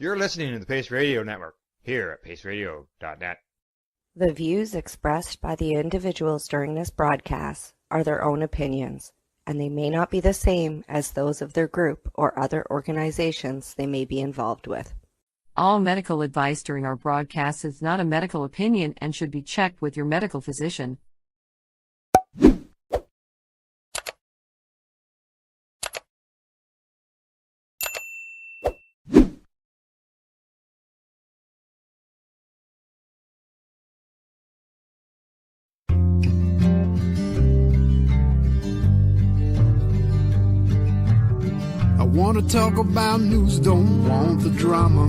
You're listening to the Pace Radio Network here at paceradio.net. The views expressed by the individuals during this broadcast are their own opinions, and they may not be the same as those of their group or other organizations they may be involved with. All medical advice during our broadcast is not a medical opinion and should be checked with your medical physician. I want to talk about news, don't want the drama.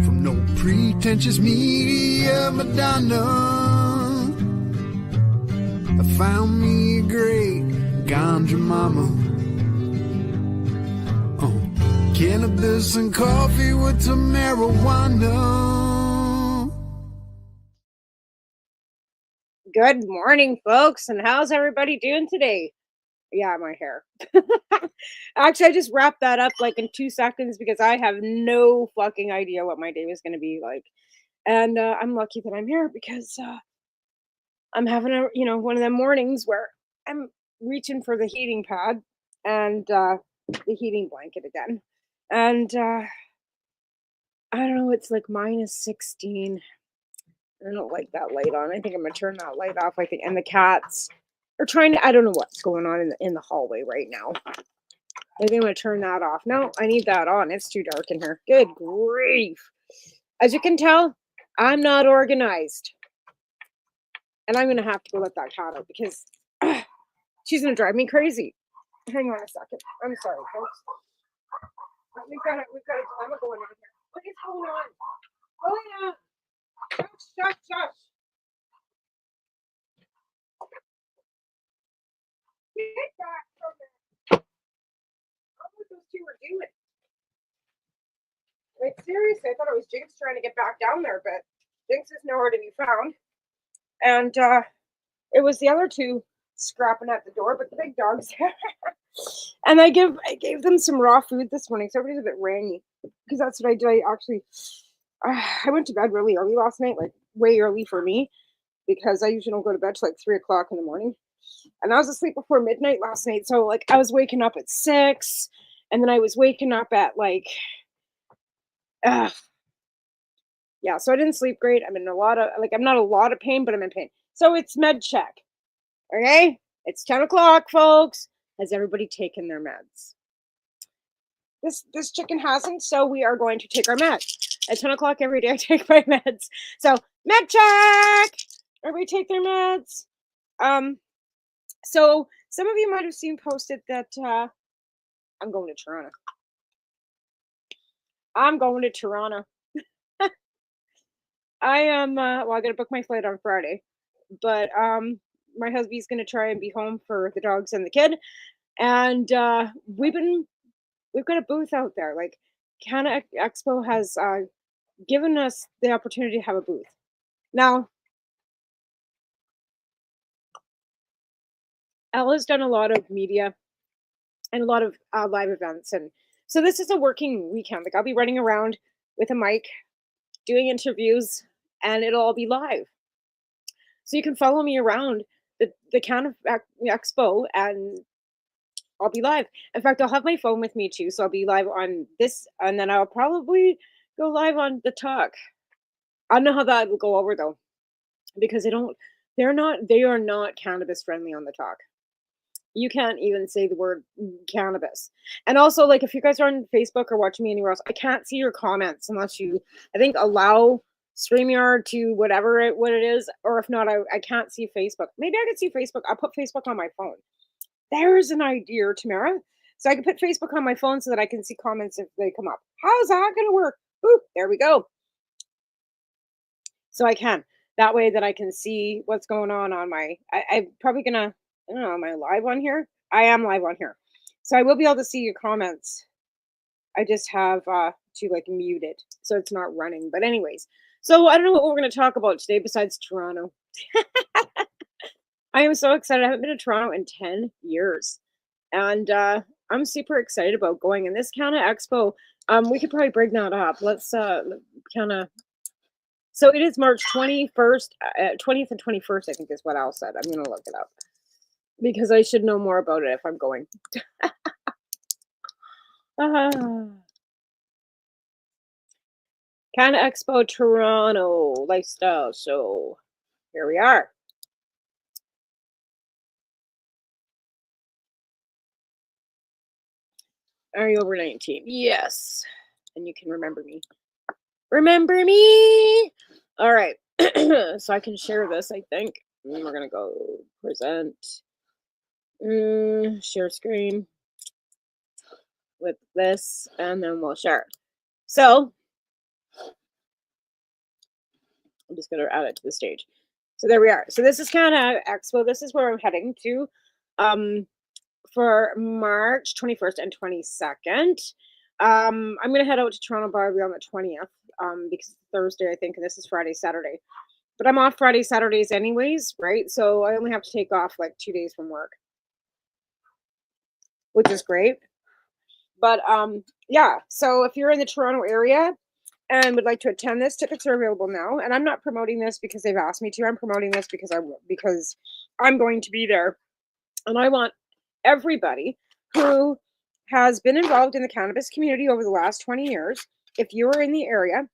From no pretentious media Madonna. I found me a great ganja mama. Cannabis and coffee with Tamarijuana. Good morning, folks, and how's everybody doing today? Yeah, my hair. Actually, I just wrapped that up like in 2 seconds because I have no fucking idea what my day was going to be like. And I'm lucky that I'm here because I'm having one of them mornings where I'm reaching for the heating pad and the heating blanket again. And I don't know, it's like -16. I don't like that light on. I think I'm going to turn that light off, I think. And the cats are trying to, I don't know what's going on in the hallway right now. I think I'm going to turn that off. No, I need that on. It's too dark in here. Good grief. As you can tell, I'm not organized. And I'm going to have to go let that cat out because she's going to drive me crazy. Hang on a second. I'm sorry, folks. We've got a dilemma going on here. What is going on? Shush. Get back from there. I don't know what those two were doing. Like, seriously, I thought it was Jinx trying to get back down there, but Jinx is nowhere to be found. And it was the other two scrapping at the door, but the big dog's there. And I gave them some raw food this morning, so everybody's a bit rangy. Because that's what I do. I went to bed really early last night, like way early for me, because I usually don't go to bed till like 3 o'clock in the morning. And I was asleep before midnight last night. So like I was waking up at 6, and then I was waking up at like, yeah, so I didn't sleep great. I'm in I'm not a lot of pain, but I'm in pain. So it's med check. Okay? It's 10 o'clock, folks. Has everybody taken their meds? This chicken hasn't, so we are going to take our meds. At 10 o'clock every day, I take my meds. So, med check! Everybody take their meds. So some of you might have seen posted that I'm going to Toronto. I am, I got to book my flight on Friday. But my husband's going to try and be home for the dogs and the kid. And we've got a booth out there. Like, Canada Expo has given us the opportunity to have a booth. Now, Ella's done a lot of media and a lot of live events. And so this is a working weekend. Like, I'll be running around with a mic, doing interviews, and it'll all be live. So you can follow me around the Canada Expo, and I'll be live. In fact, I'll have my phone with me too, so I'll be live on this, and then I'll probably go live on the talk. I don't know how that will go over though, because they are not cannabis friendly on the talk. You can't even say the word cannabis. And also, like, if you guys are on Facebook or watching me anywhere else, I can't see your comments unless you, I think, allow StreamYard to what it is, or if not, I can't see Facebook. Maybe I could see Facebook. I'll put Facebook on my phone. There's an idea, Tamara. So I can put Facebook on my phone so that I can see comments if they come up. How's that going to work? Ooh, there we go. So I can. That way that I can see what's going on my, I'm probably going to, I don't know, am I live on here? I am live on here. So I will be able to see your comments. I just have to like mute it so it's not running. But anyways, so I don't know what we're going to talk about today besides Toronto. I am so excited. I haven't been to Toronto in 10 years. And I'm super excited about going. And this Canna Expo, we could probably bring that up. Let's kind of. So it is March 21st, 20th and 21st, I think is what Al said. I'm gonna look it up because I should know more about it if I'm going. Canna Expo Toronto Lifestyle Show. Here we are. Are you over 19? Yes. And you can remember me. Remember me? All right. So I can share this, I think. And we're going to go present. Share screen with this, and then we'll share it. So I'm just going to add it to the stage. So there we are. So this is Canna Expo. This is where I'm heading to for March 21st and 22nd. I'm going to head out to Toronto probably on the 20th because it's Thursday, I think, and this is Friday, Saturday. But I'm off Friday, Saturdays anyways, right? So I only have to take off like 2 days from work, which is great. But yeah, so if you're in the Toronto area and would like to attend this, tickets are available now. And I'm not promoting this because they've asked me to. I'm promoting this because I'm going to be there. And I want everybody who has been involved in the cannabis community over the last 20 years, if you're in the area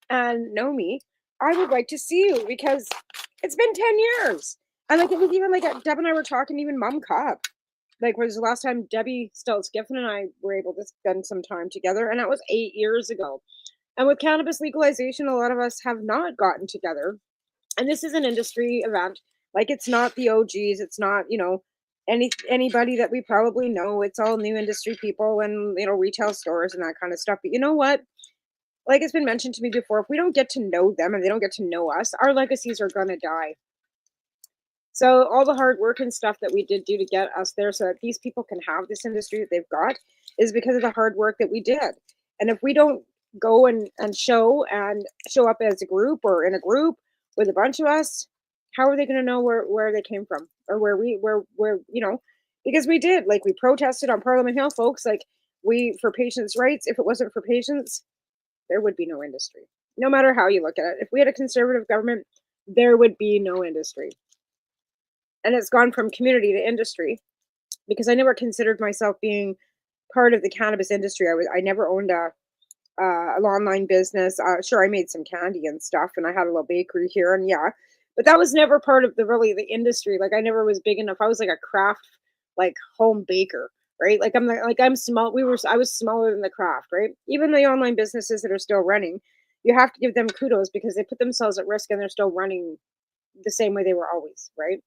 and know me, I would like to see you because it's been 10 years. And like it was even like Deb and I were talking, even Mom Cup. Like was the last time Debbie Stelz-Giffen and I were able to spend some time together, and that was 8 years ago. And with cannabis legalization, a lot of us have not gotten together. And this is an industry event. Like it's not the OGs, it's not, anybody that we probably know. It's all new industry people and retail stores and that kind of stuff. But you know what? Like it's been mentioned to me before, if we don't get to know them and they don't get to know us, our legacies are gonna die. So all the hard work and stuff that we did do to get us there so that these people can have this industry that they've got is because of the hard work that we did. And if we don't go and show up as a group or in a group with a bunch of us, how are they going to know where they came from or where because we did, like we protested on Parliament Hill, folks, like for patients' rights. If it wasn't for patients, there would be no industry, no matter how you look at it. If we had a conservative government, there would be no industry. And it's gone from community to industry because I never considered myself being part of the cannabis industry. I never owned an online business. Sure, I made some candy and stuff, and I had a little bakery here, and yeah, but that was never part of the industry. Like I never was big enough. I was like a craft, like home baker, right? I'm small. I was smaller than the craft, right? Even the online businesses that are still running, you have to give them kudos because they put themselves at risk and they're still running the same way they were always, right?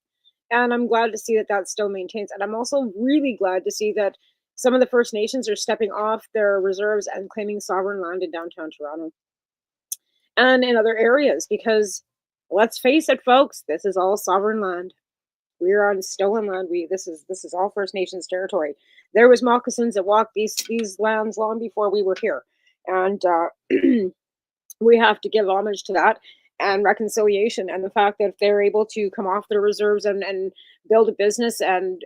And I'm glad to see that still maintains. And I'm also really glad to see that some of the First Nations are stepping off their reserves and claiming sovereign land in downtown Toronto and in other areas, because let's face it, folks, this is all sovereign land. We're on stolen land. This is all First Nations territory. There was moccasins that walked these lands long before we were here. And we have to give homage to that and reconciliation, and the fact that they're able to come off their reserves and build a business, and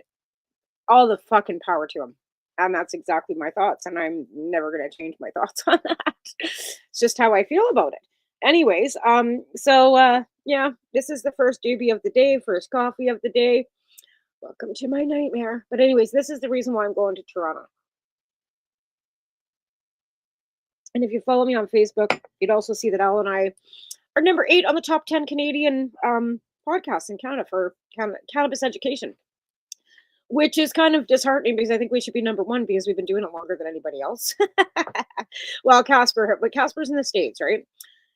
all the fucking power to them. And that's exactly my thoughts, and I'm never going to change my thoughts on that. It's just how I feel about it. Anyways, yeah, this is the first doobie of the day, first coffee of the day. Welcome to my nightmare. But anyways, this is the reason why I'm going to Toronto. And if you follow me on Facebook, you'd also see that Al and I are number 8 on the top 10 Canadian podcasts in Canada for cannabis education, which is kind of disheartening because I think we should be number 1 because we've been doing it longer than anybody else. Well, Casper's in the States, right?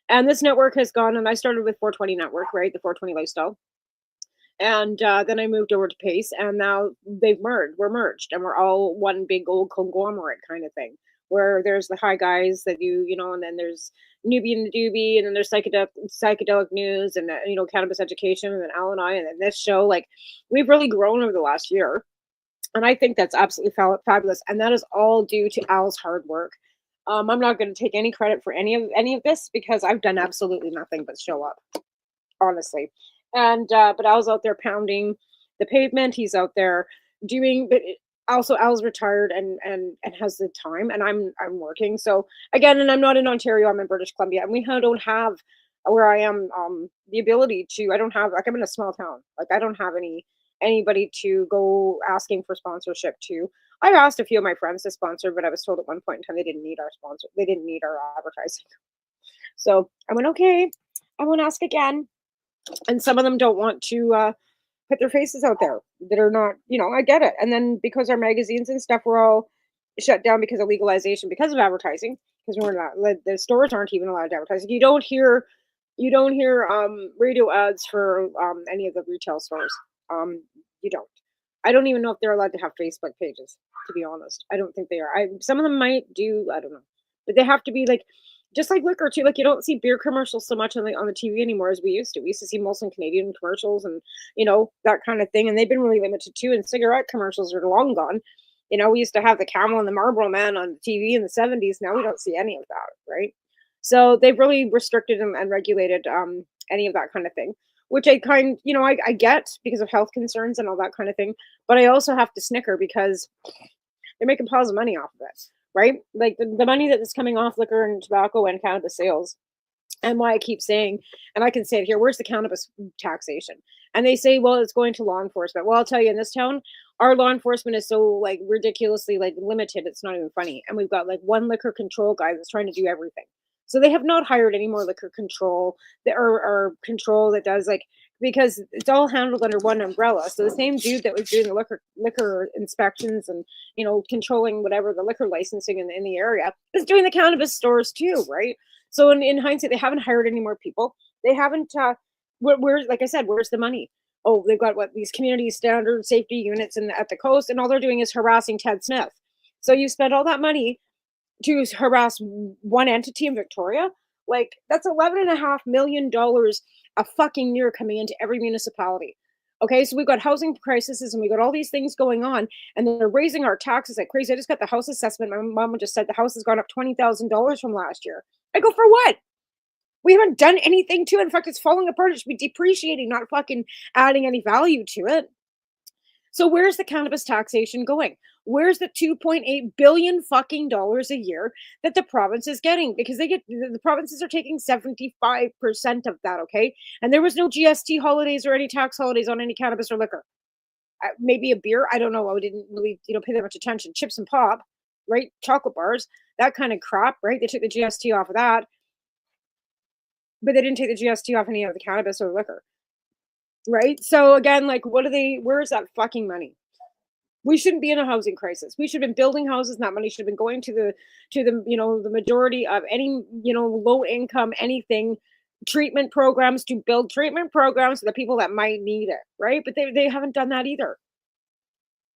And this network has gone, and I started with 420 Network, right? The 420 Lifestyle. And then I moved over to Pace, and now we're merged, and we're all one big old conglomerate kind of thing, where there's the high guys that and then there's Newbie and the Doobie, and then there's psychedelic news, and cannabis education, and then Al and I, and then this show. Like, we've really grown over the last year, and I think that's absolutely fabulous, and that is all due to Al's hard work. I'm not going to take any credit for any of this because I've done absolutely nothing but show up, honestly. And but Al's out there pounding the pavement. He's out there doing, but also Al's retired and has the time, and I'm working. So again, and I'm not in Ontario, I'm in British Columbia, and we don't have where I am the ability to. I don't have, like, I'm in a small town. Like, I don't have anybody to go asking for sponsorship to. I've asked a few of my friends to sponsor, but I was told at one point in time they didn't need our sponsor. They didn't need our advertising. So I went, okay, I won't ask again. And some of them don't want to put their faces out there that are not, I get it. And then because our magazines and stuff were all shut down because of legalization, because of advertising, because we're not, like, the stores aren't even allowed to advertise. You don't hear radio ads for any of the retail stores. You don't. I don't even know if they're allowed to have Facebook pages, to be honest. I don't think they are. Some of them might do, I don't know. But they have to be like, just like liquor too. Like, you don't see beer commercials so much on the TV anymore as we used to. We used to see Molson Canadian commercials and that kind of thing, and they've been really limited too. And cigarette commercials are long gone. We used to have the Camel and the Marlboro Man on TV in the 70s. Now we don't see any of that, right? So they've really restricted and regulated any of that kind of thing, which I get because of health concerns and all that kind of thing. But I also have to snicker because they're making piles of money off of it, right? Like the money that is coming off liquor and tobacco and cannabis sales. And why I keep saying, and I can say it here, where's the cannabis taxation? And they say, well, it's going to law enforcement. Well, I'll tell you, in this town, our law enforcement is so like ridiculously like limited. It's not even funny. And we've got like one liquor control guy that's trying to do everything. So they have not hired any more liquor control or control that does like, because it's all handled under one umbrella. So the same dude that was doing the liquor inspections and controlling whatever the liquor licensing in the area is doing the cannabis stores too, right? So in hindsight, they haven't hired any more people. They haven't. Where's, like I said, where's the money? Oh, they've got these community standard safety units at the coast, and all they're doing is harassing Ted Smith. So you spend all that money to harass one entity in Victoria. Like, that's $11.5 million a fucking year coming into every municipality. Okay, so we've got housing crises and we've got all these things going on, and they're raising our taxes like crazy. I just got the house assessment. My mom just said the house has gone up $20,000 from last year. I go, for what? We haven't done anything to it. In fact, it's falling apart. It should be depreciating, not fucking adding any value to it. So where's the cannabis taxation going? Where's the $2.8 billion fucking dollars a year that the province is getting? Because the provinces are taking 75% of that, okay? And there was no GST holidays or any tax holidays on any cannabis or liquor. Maybe a beer, I don't know. I didn't really, pay that much attention. Chips and pop, right? Chocolate bars, that kind of crap, right? They took the GST off of that, but they didn't take the GST off any of the cannabis or liquor, right? So again, like, where's that fucking money? We shouldn't be in a housing crisis. We should have been building houses, and that money should have been going to the the majority of any low income anything treatment programs, to build treatment programs for the people that might need it, right? But they haven't done that either.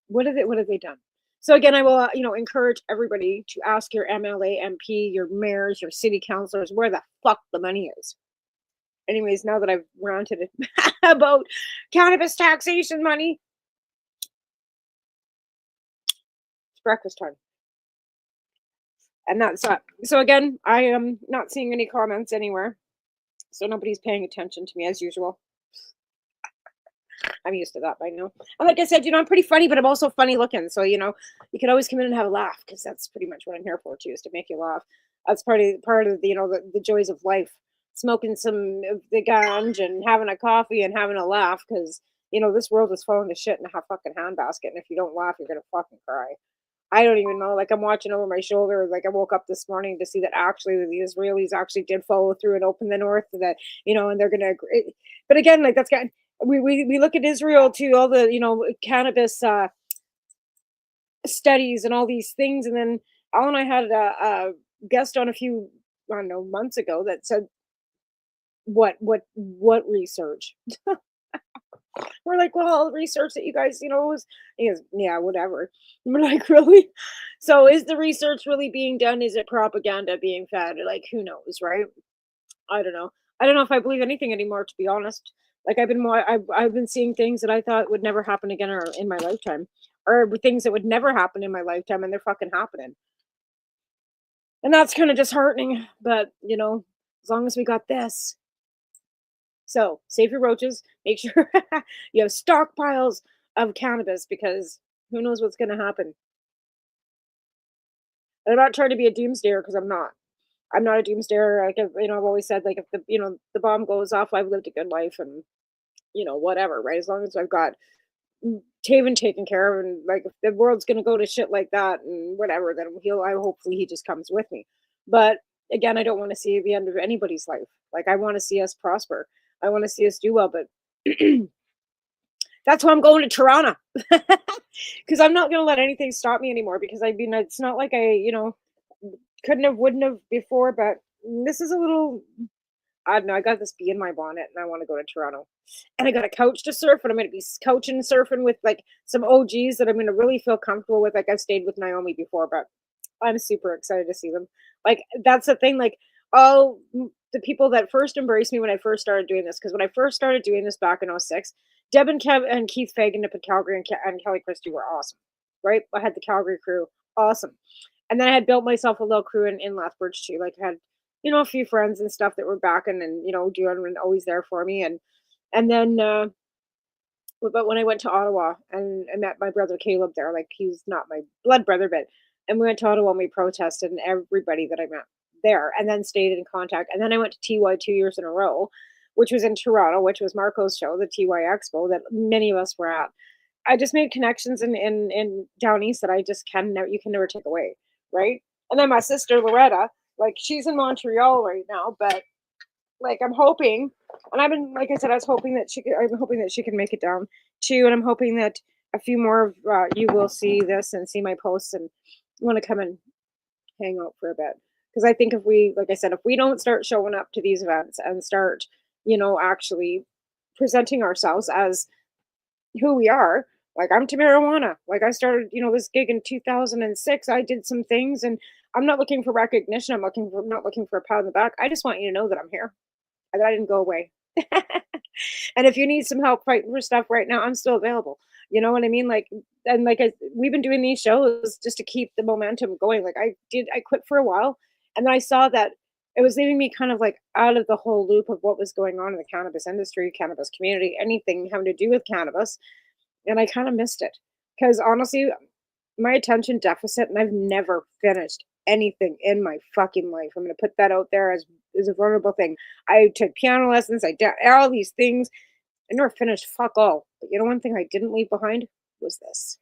What have they done? So again, I will encourage everybody to ask your MLA, MP, your mayors, your city councilors where the fuck the money is. Anyways, now that I've ranted about cannabis taxation money, breakfast time, and that's up. So again, I am not seeing any comments anywhere, so nobody's paying attention to me as usual. I'm used to that by now. And like I said, I'm pretty funny, but I'm also funny looking. So you can always come in and have a laugh, because that's pretty much what I'm here for too, is to make you laugh. That's part of the joys of life. Smoking some of the ganj and having a coffee and having a laugh, because this world is falling to shit in a fucking handbasket, and if you don't laugh, you're gonna fucking cry. I don't even know. Like, I'm watching over my shoulder. Like, I woke up this morning to see that actually the Israelis actually did follow through and open the north, that and they're gonna agree. But again, like, that's kind. We look at Israel to all the cannabis studies and all these things, and then Al and I had a guest on a few, I don't know, months ago that said, what research? We're like, well, all the research that you guys, was, he goes, yeah, whatever. We're like, really? So is the research really being done? Is it propaganda being fed? Like, who knows, right? I don't know. I don't know if I believe anything anymore, to be honest. Like, I've been seeing things that I thought would never happen again or in my lifetime, or things that would never happen in my lifetime, and they're fucking happening. And that's kind of disheartening, but as long as we got this. So save your roaches. Make sure you have stockpiles of cannabis, because Who knows what's going to happen? And I'm not trying to be a doomsdayer because I'm not. I'm not a doomsdayer. Like, I've always said, like, if the bomb goes off, I've lived a good life and, whatever, right? As long as I've got Taven taken care of, and like if the world's gonna go to shit like that and whatever, then I hopefully he just comes with me. But again, I don't want to see the end of anybody's life. Like I want to see us prosper. I want to see us do well, but that's why I'm going to Toronto. Because I'm not gonna let anything stop me anymore. Because I mean, it's not like couldn't have, wouldn't have before, but this is a little. I don't know. I got this bee in my bonnet, and I want to go to Toronto. And I got a couch to surf, and I'm going to be coaching surfing with like some OGs that I'm going to really feel comfortable with. Like I've stayed with Naomi before, but I'm super excited to see them. Like that's the thing. Like all the people that first embraced me when I first started doing this, because when I first started doing this back in '06, Deb and Kev and Keith Fagan up in Calgary and Kelly Christie were awesome. Right? I had the Calgary crew, awesome. And then I had built myself a little crew in Lethbridge too. Like I had a few friends and stuff that were backing and, doing and always there for me. And then, but when I went to Ottawa and I met my brother Caleb there, like he's not my blood brother, and we went to Ottawa and we protested and everybody that I met there and then stayed in contact. And then I went to TY 2 years in a row, which was in Toronto, which was Marco's show, the TY Expo that many of us were at. I just made connections in down east that you can never take away. Right. And then my sister Loretta, like she's in Montreal right now, but like I'm hoping, and I've been, like I said, I'm hoping that she can make it down too, and I'm hoping that a few more of you will see this and see my posts and want to come and hang out for a bit. Because I think like I said, if we don't start showing up to these events and start, actually presenting ourselves as who we are. Like I'm Tamarijuana. Like I started, this gig in 2006. I did some things, and I'm not looking for recognition. I'm not looking for a pat on the back. I just want you to know that I'm here, and that I didn't go away. And if you need some help fighting for stuff right now, I'm still available. You know what I mean? Like, and like we've been doing these shows just to keep the momentum going. Like I quit for a while, and then I saw that it was leaving me kind of like out of the whole loop of what was going on in the cannabis industry, cannabis community, anything having to do with cannabis. And I kind of missed it because honestly, my attention deficit, and I've never finished anything in my fucking life. I'm going to put that out there as a vulnerable thing. I took piano lessons. I did all these things. I never finished fuck all. But one thing I didn't leave behind was this.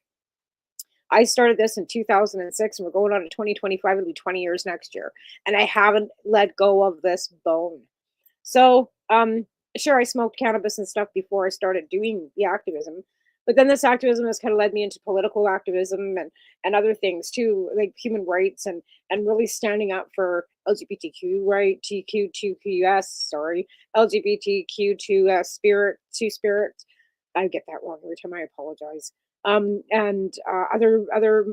I started this in 2006 and we're going on to 2025. It'll be 20 years next year. And I haven't let go of this bone. So, sure, I smoked cannabis and stuff before I started doing the activism. But then this activism has kind of led me into political activism and other things too, like human rights and really standing up for LGBTQ right, LGBTQ2 spirit. I get that wrong every time. I apologize. And other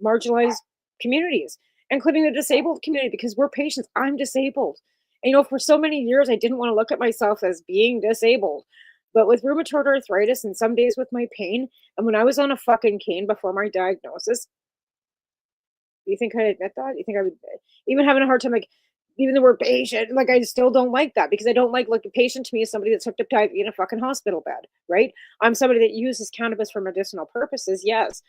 marginalized communities, including the disabled community, because we're patients. I'm disabled. And, for so many years, I didn't want to look at myself as being disabled. But with rheumatoid arthritis and some days with my pain, and when I was on a fucking cane before my diagnosis, do you think I'd admit that? You think I would, even having a hard time, like, even the word patient, like, I still don't like that because I don't like a patient to me is somebody that's hooked up to IV in a fucking hospital bed, right? I'm somebody that uses cannabis for medicinal purposes, yes,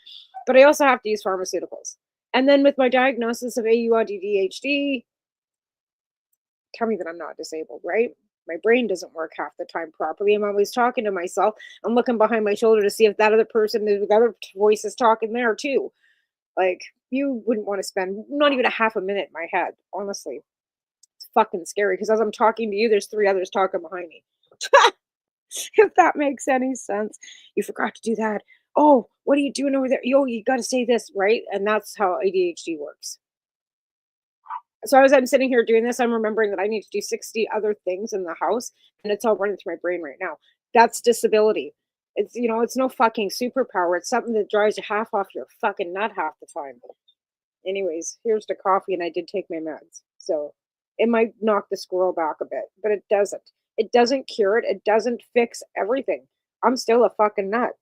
but I also have to use pharmaceuticals. And then with my diagnosis of ADHD, tell me that I'm not disabled, right? My brain doesn't work half the time properly. I'm always talking to myself. I'm looking behind my shoulder to see if that other person, the other voice is talking there too. Like, you wouldn't want to spend not even a half a minute in my head, honestly. It's fucking scary because as I'm talking to you, there's 3 others talking behind me. If that makes any sense. You forgot to do that. Oh, what are you doing over there? Yo, you got to say this, right? And that's how ADHD works. So as I'm sitting here doing this, I'm remembering that I need to do 60 other things in the house, and it's all running through my brain right now. That's disability. It's, it's no fucking superpower. It's something that drives you half off your fucking nut half the time. Anyways, here's the coffee, and I did take my meds. So it might knock the squirrel back a bit, but it doesn't. It doesn't cure it. It doesn't fix everything. I'm still a fucking nut.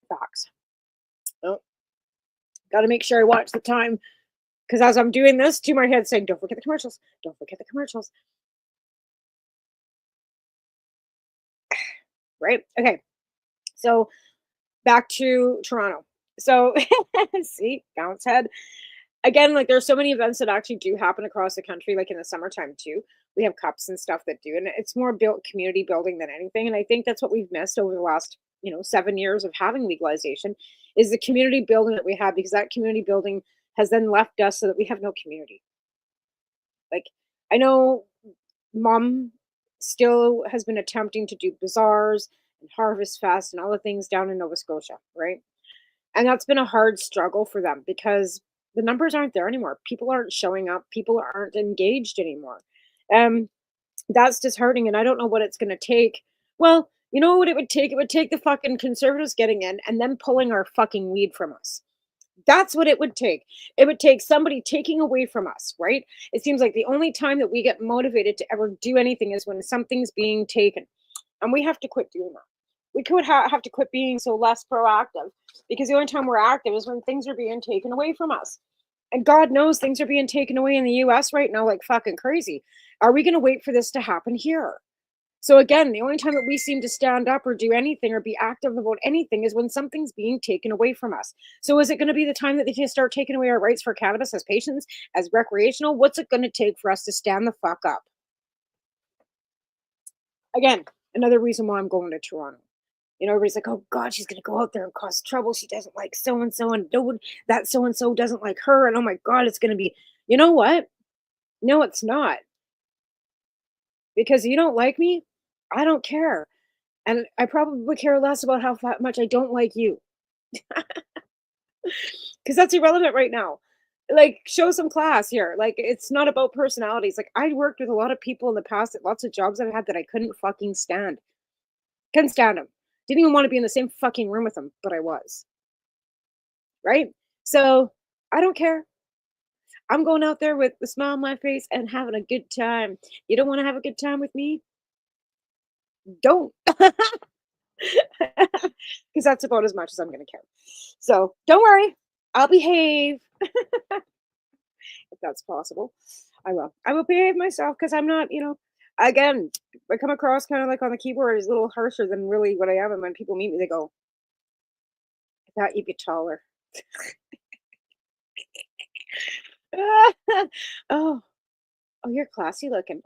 Facts. Oh. Got to make sure I watch the time because as I'm doing this, to my head saying, don't forget the commercials. Don't forget the commercials. right? Okay, so back to Toronto. So see, bounce head. Again, like there's so many events that actually do happen across the country, like in the summertime too. We have cups and stuff that do, and it's more built community building than anything. And I think that's what we've missed over the last, 7 years of having legalization is the community building that we have, because that community building has then left us so that we have no community. Like I know mom still has been attempting to do bazaars and harvest fest and all the things down in Nova Scotia, right? And that's been a hard struggle for them because the numbers aren't there anymore. People aren't showing up. People aren't engaged anymore. Um, that's disheartening. And I don't know what it's going to take. Well, you know what it would take? It would take the fucking conservatives getting in and then pulling our fucking weed from us. That's what it would take. It would take somebody taking away from us, right? It seems like the only time that we get motivated to ever do anything is when something's being taken. And we have to quit doing that. We could have to quit being so less proactive, because the only time we're active is when things are being taken away from us. And God knows things are being taken away in the US right now like fucking crazy. Are we going to wait for this to happen here? So again, the only time that we seem to stand up or do anything or be active about anything is when something's being taken away from us. So is it going to be the time that they just start taking away our rights for cannabis as patients, as recreational? What's it going to take for us to stand the fuck up? Again, another reason why I'm going to Toronto. Everybody's like, oh God, she's going to go out there and cause trouble. She doesn't like so-and-so, and no, that so-and-so doesn't like her. And oh my God, it's going to be, you know what? No, it's not. Because you don't like me, I don't care. And I probably care less about how much I don't like you. Because that's irrelevant right now. Like, show some class here. Like, it's not about personalities. Like, I worked with a lot of people in the past at lots of jobs I've had that I couldn't fucking stand. Couldn't stand them. Didn't even want to be in the same fucking room with them, but I was. Right? So, I don't care. I'm going out there with a smile on my face and having a good time. You don't want to have a good time with me? Don't. Because that's about as much as I'm going to care. So, don't worry. I'll behave. If that's possible. I will. I will behave myself because I'm not, again, I come across kind of like on the keyboard as a little harsher than really what I am. And when people meet me, they go, I thought you'd be taller. oh, you're classy looking.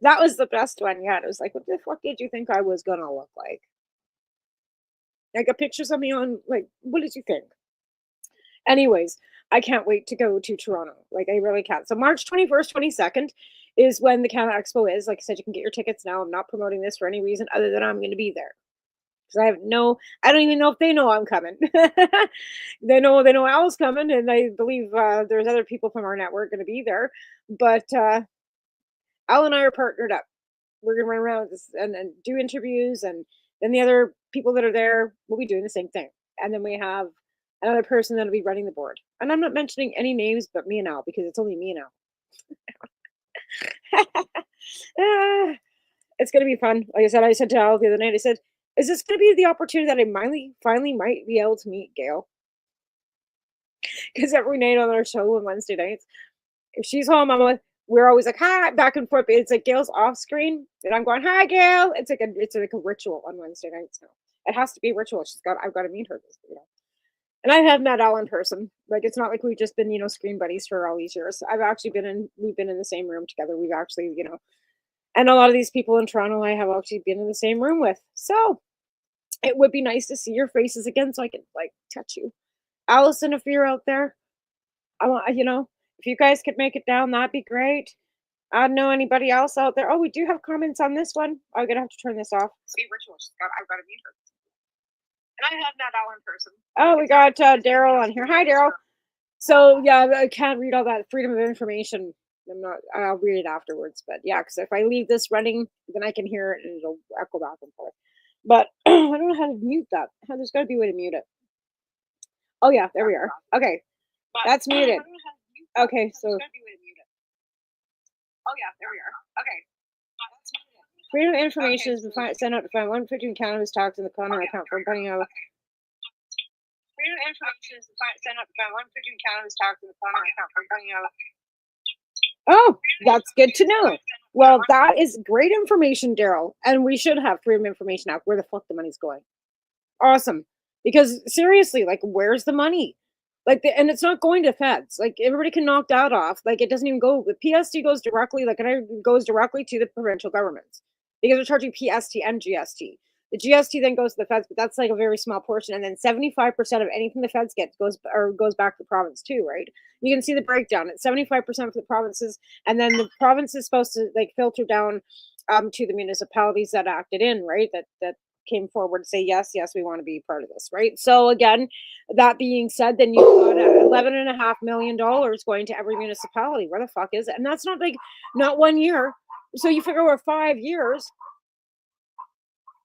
That was the best one yet. It was like, what the fuck did you think I was going to look like? I got pictures of me on, like, what did you think? Anyways, I can't wait to go to Toronto. Like, I really can't. So March 21st, 22nd is when the Canada Expo is. Like I said, you can get your tickets now. I'm not promoting this for any reason other than I'm going to be there. Because I don't even know if they know I'm coming. They know Al's coming, and I believe there's other people from our network going to be there. But Al and I are partnered up. We're going to run around and do interviews, and then the other people that are there will be doing the same thing. And then we have another person that'll be running the board. And I'm not mentioning any names but me and Al, because it's only me and Al. It's going to be fun. Like I said to Al the other night, I said, is this going to be the opportunity that I finally might be able to meet Gail? Because every night on our show on Wednesday nights, if she's home, we're always like, hi, back and forth. But it's like Gail's off screen, and I'm going, hi, Gail. It's like a ritual on Wednesday nights now. It has to be a ritual. I've got to meet her. And I have met Al in person. Like, it's not like we've just been, screen buddies for all these years. We've been in the same room together. We've actually, and a lot of these people in Toronto I have actually been in the same room with. So it would be nice to see your faces again so I can, like, touch you. Allison, if you're out there, I want, if you guys could make it down, that'd be great. I don't know anybody else out there. Oh, we do have comments on this one. I'm going to have to turn this off. See, ritual. I've got to meet her. And I have met Al in person. Oh, we got Daryl on here. Hi, Daryl. So, yeah, I can't read all that freedom of information. I'll read it afterwards. But, yeah, because if I leave this running, then I can hear it and it'll echo back and forth. But I don't know how to mute that. There's got to be a way to mute it. Oh, yeah, there we are. Okay, that's muted. Okay, so. Oh, yeah, there we are. Okay. Freedom of information has been sent out to find 150 cannabis talks in the Connor account from putting out. Freedom of information has been sent out to find 150 cannabis talks in the Connor account from putting out. Oh, that's good to know. Well, that is great information, Daryl. And we should have Freedom of Information Act. Where the fuck the money's going? Awesome. Because seriously, like, where's the money? Like, and it's not going to feds. Like, everybody can knock that off. Like, it doesn't even go. The PST goes directly, like, it goes directly to the provincial governments because they're charging PST and GST. The GST then goes to the feds, but that's like a very small portion. And then 75% of anything the feds get goes back to the province too, right? You can see the breakdown. It's 75% for the provinces, and then the province is supposed to like filter down to the municipalities that acted in, right? That came forward to say yes, we want to be part of this, right? So again, that being said, then you've got $11.5 million going to every municipality. Where the fuck is it? And that's not 1 year. So you figure over 5 years,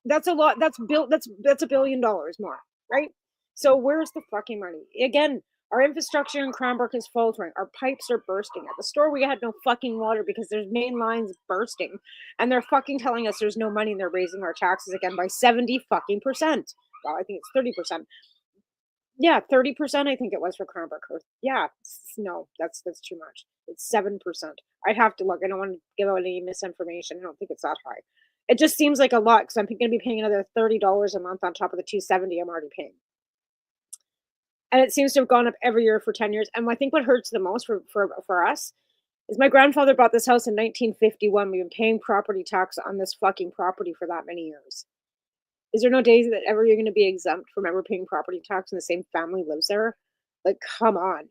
that's a lot. That's $1 billion more, right? So where's the fucking money? Again, our infrastructure in Cranbrook is faltering. Our pipes are bursting. At the store, we had no fucking water because there's main lines bursting. And they're fucking telling us there's no money and they're raising our taxes again by 70 fucking percent. Well, I think it's 30%. Yeah, 30% I think it was for Cranbrook. Yeah, no, that's too much. It's 7%. I'd have to look. I don't want to give out any misinformation. I don't think it's that high. It just seems like a lot because I'm going to be paying another $30 a month on top of the $270 I'm already paying. And it seems to have gone up every year for 10 years. And I think what hurts the most for us is my grandfather bought this house in 1951. We've been paying property tax on this fucking property for that many years. Is there no days that ever you're going to be exempt from ever paying property tax and the same family lives there? Like, come on.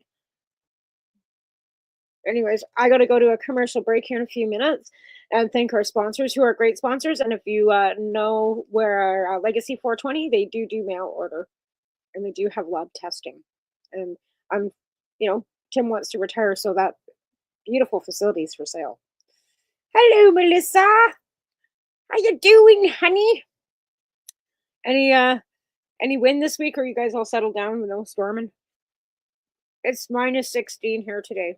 Anyways, I got to go to a commercial break here in a few minutes and thank our sponsors who are great sponsors. And if you know where our Legacy 420, they do mail order. And they do have lab testing. And Tim wants to retire, so that beautiful facility is for sale. Hello, Melissa. How you doing, honey? Any wind this week, or you guys all settled down with no storming? It's minus 16 here today.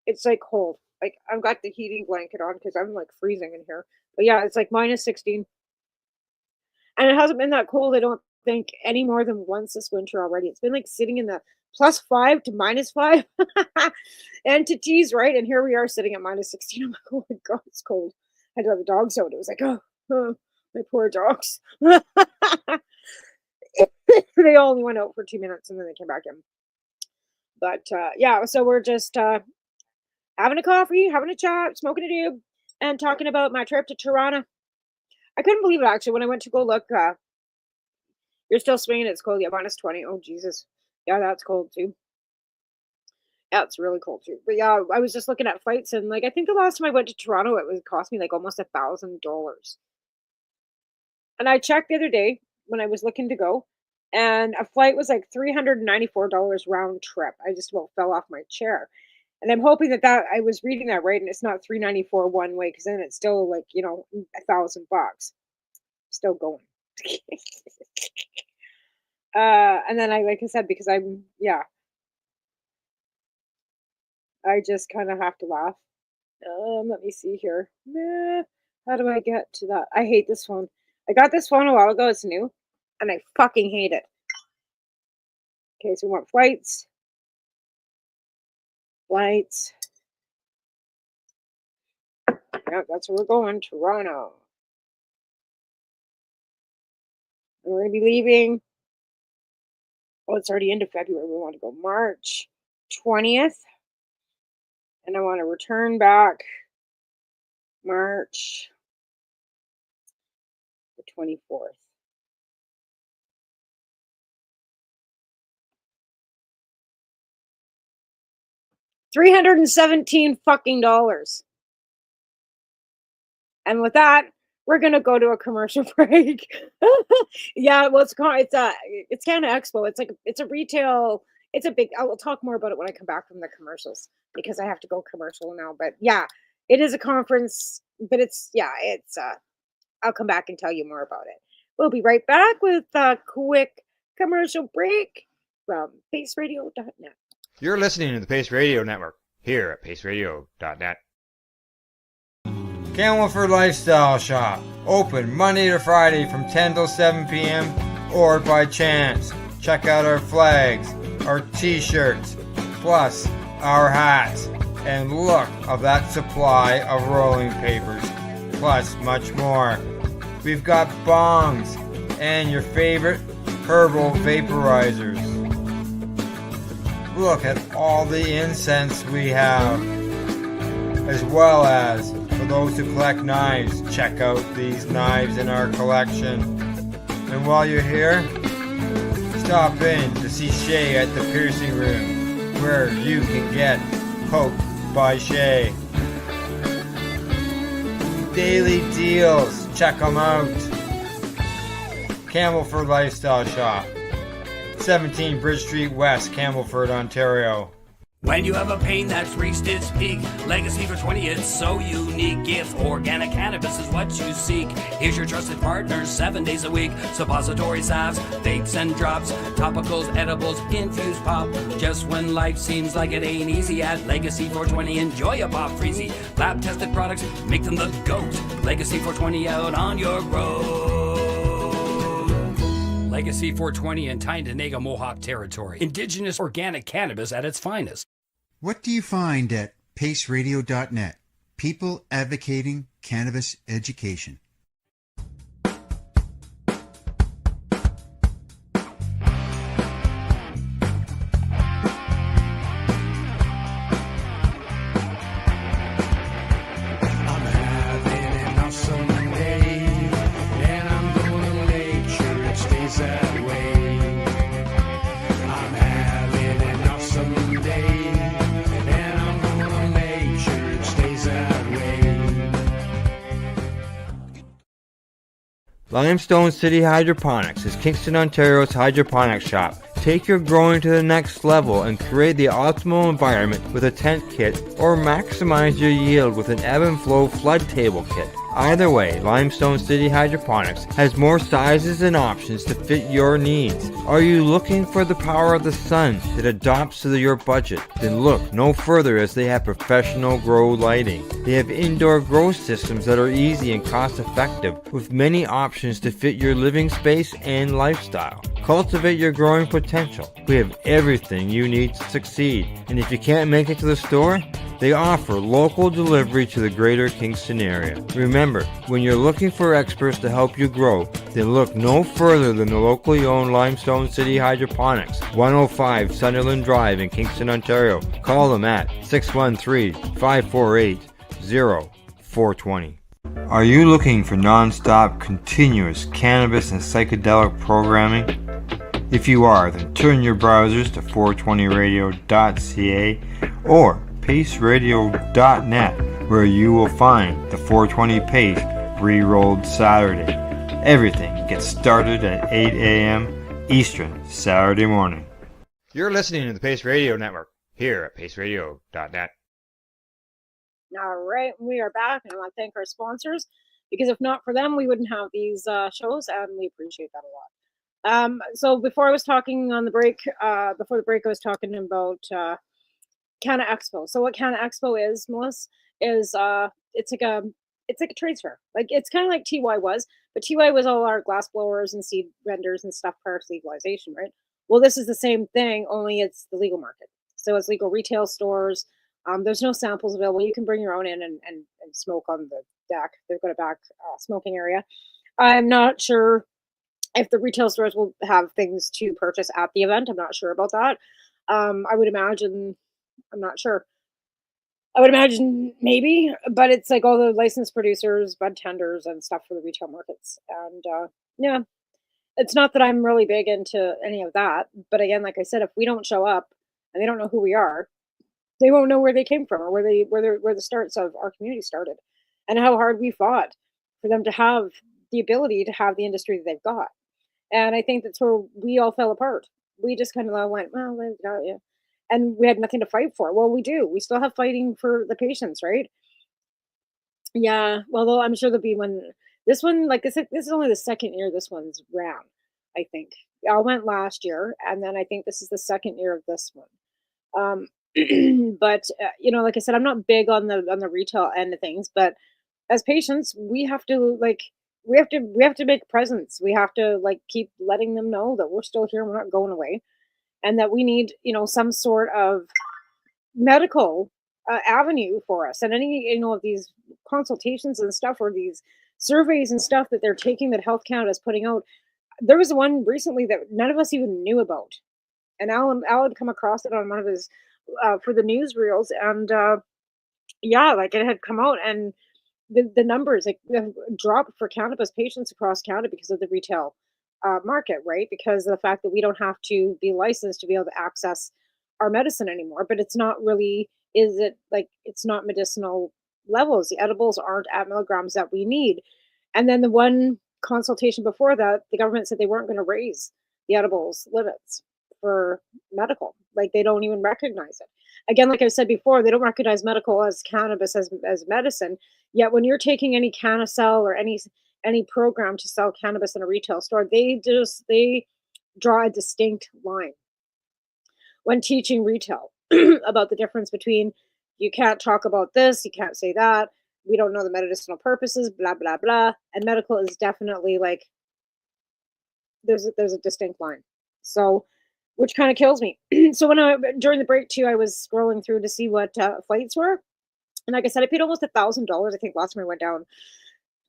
It's like cold. Like I've got the heating blanket on because I'm like freezing in here. But yeah, it's like minus 16. And it hasn't been that cold, I don't think, any more than once this winter already. It's been like sitting in the +5 to -5 entities, right? And here we are sitting at minus 16. I'm like, oh my God, it's cold. I had to have the dogs out. It was like, oh my poor dogs. They only went out for 2 minutes and then they came back in. But yeah, so we're just having a coffee, having a chat, smoking a doob, and talking about my trip to Toronto. I couldn't believe it actually when I went to go look. You're still swinging. It's cold. Yeah, -20. Oh Jesus. Yeah, that's cold too. Yeah, it's really cold too. But yeah, I was just looking at flights and like I think the last time I went to Toronto, it cost me like almost $1,000. And I checked the other day when I was looking to go, and a flight was like $394 round trip. I just about fell off my chair. And I'm hoping that I was reading that right, and it's not $394 one way, because then it's still like $1,000. Still going. And then like I said, because I just kind of have to laugh. Let me see here. How do I get to that? I hate this phone. I got this phone a while ago. It's new, and I fucking hate it. Okay, so we want flights. Flights. Yeah, that's where we're going. Toronto. And we're going to be leaving. Oh, it's already into February. We want to go March 20th. And I want to return back March the 24th. $317 fucking dollars. And with that, we're gonna go to a commercial break. Yeah, well, it's Canada Expo. It's a retail. It's a big. I'll talk more about it when I come back from the commercials because I have to go commercial now. But yeah, it is a conference. But it's. I'll come back and tell you more about it. We'll be right back with a quick commercial break from paceradio.net. You're listening to the Pace Radio Network here at paceradio.net. Camelford Lifestyle Shop, open Monday to Friday from 10 till 7 p.m. or by chance. Check out our flags, our t-shirts, plus our hats And look of that supply of rolling papers, plus much more. We've got bongs and your favorite herbal vaporizers. Look at all the incense we have, as well as for those who collect knives, check out these knives in our collection. And while you're here, stop in to see Shay at the piercing room, where you can get poked by Shay. Daily deals, check them out. Campbellford Lifestyle Shop, 17 Bridge Street West, Campbellford, Ontario. When you have a pain that's reached its peak, Legacy for 20, it's so unique. If organic cannabis is what you seek, here's your trusted partners 7 days a week. Suppository salves, vapes and drops, topicals, edibles, infused pop. Just when life seems like it ain't easy, at Legacy 420, enjoy a pop freezy. Lab tested products, make them the GOAT. Legacy 420 out on your road. Legacy 420 in Tyndonega Mohawk territory. Indigenous organic cannabis at its finest. What do you find at paceradio.net? People advocating cannabis education. Limestone City Hydroponics is Kingston, Ontario's hydroponics shop. Take your growing to the next level and create the optimal environment with a tent kit, or maximize your yield with an ebb and flow flood table kit. Either way, Limestone City Hydroponics has more sizes and options to fit your needs. Are you looking for the power of the sun that adapts to your budget? Then look no further, as they have professional grow lighting. They have indoor grow systems that are easy and cost effective, with many options to fit your living space and lifestyle. Cultivate your growing potential. We have everything you need to succeed. And if you can't make it to the store, they offer local delivery to the greater Kingston area. Remember, when you're looking for experts to help you grow, then look no further than the locally owned Limestone City Hydroponics, 105 Sunderland Drive in Kingston, Ontario. Call them at 613-548-0420. Are you looking for non-stop, continuous cannabis and psychedelic programming? If you are, then turn your browsers to 420radio.ca or paceradio.net, where you will find the 420 Pace re-rolled Saturday. Everything gets started at 8 a.m. Eastern Saturday morning. You're listening to the Pace Radio Network here at paceradio.net. All right, we are back, and I want to thank our sponsors, because if not for them, we wouldn't have these shows, and we appreciate that a lot. So before I was talking on the break, before the break, I was talking about Canna Expo. So what Canna Expo is, Melissa, is it's like a trade fair. Like, it's kind of like TY was, but TY was all our glass blowers and seed vendors and stuff prior to legalization, right? Well, this is the same thing, only it's the legal market. So it's legal retail stores. There's no samples available. You can bring your own in and smoke on the deck. They've got a back smoking area. I'm not sure if the retail stores will have things to purchase at the event. I'm not sure about that. I would imagine, I'm not sure. I would imagine maybe, but it's like all the licensed producers, bud tenders, and stuff for the retail markets. And yeah, it's not that I'm really big into any of that. But again, like I said, if we don't show up and they don't know who we are, they won't know where they came from, or where the starts of our community started, and how hard we fought for them to have the ability to have the industry that they've got. And I think that's where we all fell apart. We just kind of went, well, yeah. And we had nothing to fight for. Well, we do. We still have fighting for the patients, right? Yeah. Well, though, I'm sure there'll be one. This one, like I said, this is only the second year this one's ran, I think. I went last year, and then I think this is the second year of this one. But like I said, I'm not big on the retail end of things, but as patients, we have to we have to make a presence. We have to keep letting them know that we're still here, we're not going away, and that we need some sort of medical avenue for us. And any, of these consultations and stuff, or these surveys and stuff that they're taking, that Health Canada is putting out. There was one recently that none of us even knew about. And Alan had come across it on one of his, for the newsreels. And yeah, like it had come out, and the numbers like have dropped for cannabis patients across Canada because of the retail market, right? Because of the fact that we don't have to be licensed to be able to access our medicine anymore. But it's not really, is it like, it's not medicinal levels. The edibles aren't at milligrams that we need. And then the one consultation before that, the government said they weren't going to raise the edibles limits for medical. Like they don't even recognize it. Again, like I said before, they don't recognize medical as cannabis as medicine. Yet when you're taking any CannaCell or any program to sell cannabis in a retail store, they draw a distinct line when teaching retail about the difference between, you can't talk about this, you can't say that, we don't know the medicinal purposes, blah blah blah. And medical is definitely like, there's a distinct line. So, which kind of kills me. So during the break too, I was scrolling through to see what flights were, and like I said, I paid almost $1,000. I think last time I went down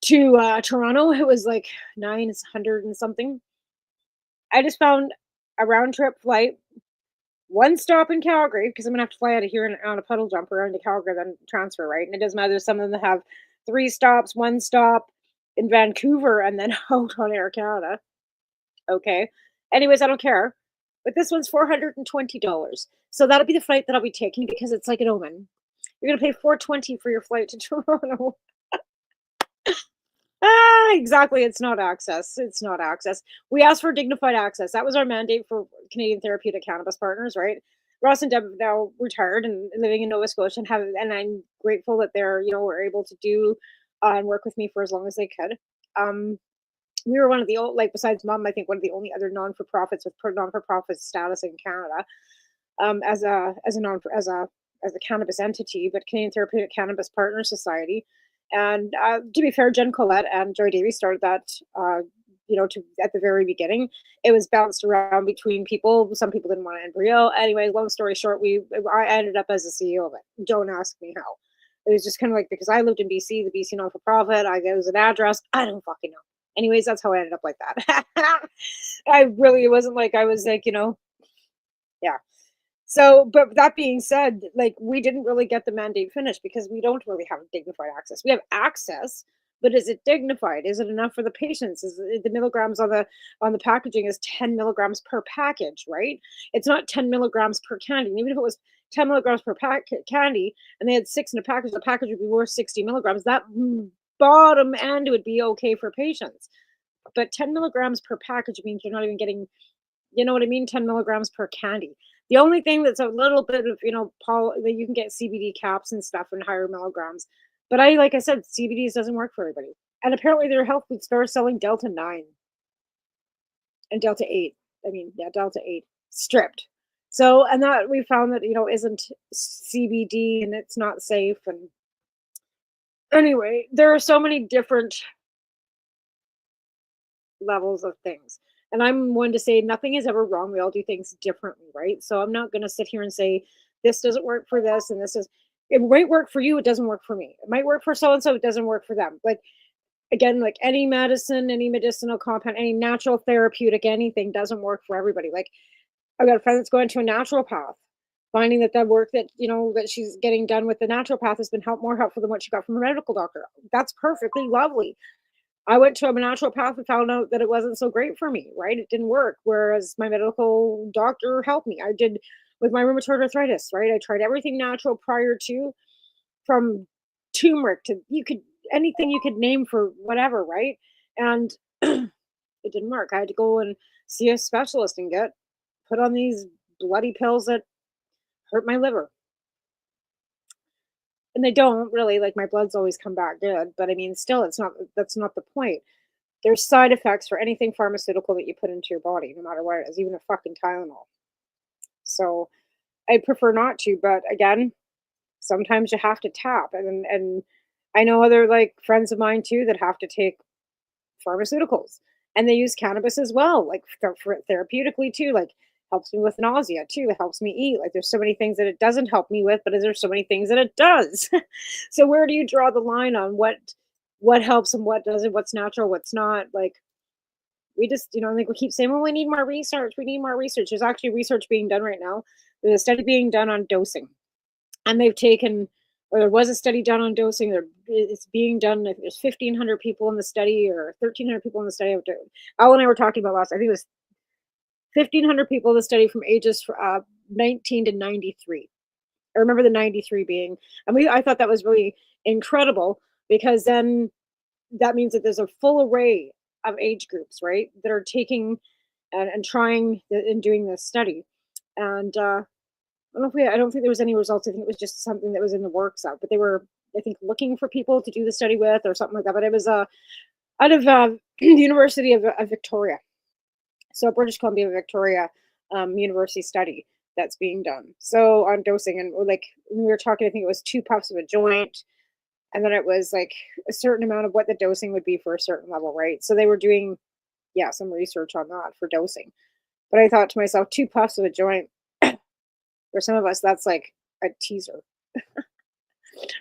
to Toronto, it was like 900 and something. I just found a round trip flight, one stop in Calgary, because I'm gonna have to fly out of here on a puddle jumper into Calgary, then transfer, right? And it doesn't matter. Some of them have 3 stops, 1 stop in Vancouver, and then out on Air Canada. Okay. Anyways, I don't care. But this one's $420. So that'll be the flight that I'll be taking, because it's like an omen. You're gonna pay $420 for your flight to Toronto. Exactly. It's not access. It's not access. We asked for dignified access. That was our mandate for Canadian Therapeutic Cannabis Partners, right? Ross and Deb have now retired and living in Nova Scotia, and I'm grateful that they're, were able to do and work with me for as long as they could. We were one of the old, like besides Mom, I think one of the only other non-for-profits with non-for-profit status in Canada, as a cannabis entity, but Canadian Therapeutic Cannabis Partners Society. And to be fair, Jen Collette and Joy Davies started that, at the very beginning. It was bounced around between people. Some people didn't want an embryo. Anyway, long story short, I ended up as the CEO of it. Don't ask me how. It was just kind of like, because I lived in BC, the BC non-for-profit, there was an address. I don't fucking know. Anyways, that's how I ended up like that. It wasn't like I was like, yeah. So, but that being said, like we didn't really get the mandate finished because we don't really have dignified access. We have access, but is it dignified? Is it enough for the patients? Is it, the milligrams on the packaging is 10 milligrams per package, right? It's not 10 milligrams per candy. And even if it was 10 milligrams per candy and they had 6 in a package, the package would be worth 60 milligrams. That bottom end would be okay for patients. But 10 milligrams per package means you're not even getting, 10 milligrams per candy. The only thing that's a little bit of, that you can get CBD caps and stuff in higher milligrams. But like I said, CBD doesn't work for everybody. And apparently their health food stores selling Delta 9 and Delta 8. Delta 8 stripped. So, and that we found that, isn't CBD and it's not safe. And anyway, there are so many different levels of things. And I'm one to say nothing is ever wrong. We all do things differently, right? So I'm not going to sit here and say this doesn't work for this and it might work for you, it doesn't work for me. It might work for so-and-so, it doesn't work for them. But again, like any medicine, any medicinal compound, any natural therapeutic, anything doesn't work for everybody. Like I've got a friend that's going to a naturopath, finding that the work that, that she's getting done with the naturopath has been more helpful than what she got from her medical doctor. That's perfectly lovely. I went to a naturopath and found out that it wasn't so great for me, right? It didn't work. Whereas my medical doctor helped me. I did with my rheumatoid arthritis, right? I tried everything natural prior to, from turmeric to anything you could name for whatever, right? And it didn't work. I had to go and see a specialist and get put on these bloody pills that hurt my liver. And they don't really, like my blood's always come back good, but still that's not the point. There's side effects for anything pharmaceutical that you put into your body, no matter what it is, even a fucking Tylenol. So I prefer not to, but again, sometimes you have to tap. And I know other like friends of mine too that have to take pharmaceuticals and they use cannabis as well, like for therapeutically too. Like Helps me with nausea too. It helps me eat. Like there's so many things that it doesn't help me with, but there's so many things that it does. So where do you draw the line on what helps and what doesn't, what's natural, what's not? Like we just, like we keep saying, well, we need more research. We need more research. There's actually research being done right now. There's a study being done on dosing. And they've taken, or there was a study done on dosing. It's being done. I think there's 1,500 people in the study or 1,300 people in the study. Al and I were talking about last. I think it was 1,500 people in the study from ages 19 to 93. I remember the 93 being, and I thought that was really incredible because then that means that there's a full array of age groups, right, that are taking and trying and doing this study. And I don't think there was any results. I think it was just something that was in the works out, but they were, I think, looking for people to do the study with or something like that. But it was out of the University of Victoria. So British Columbia, Victoria University study that's being done. So on dosing, and like we were talking, I think it was 2 puffs of a joint, and then it was like a certain amount of what the dosing would be for a certain level, right? So they were doing, some research on that for dosing. But I thought to myself, 2 puffs of a joint, for some of us, that's like a teaser,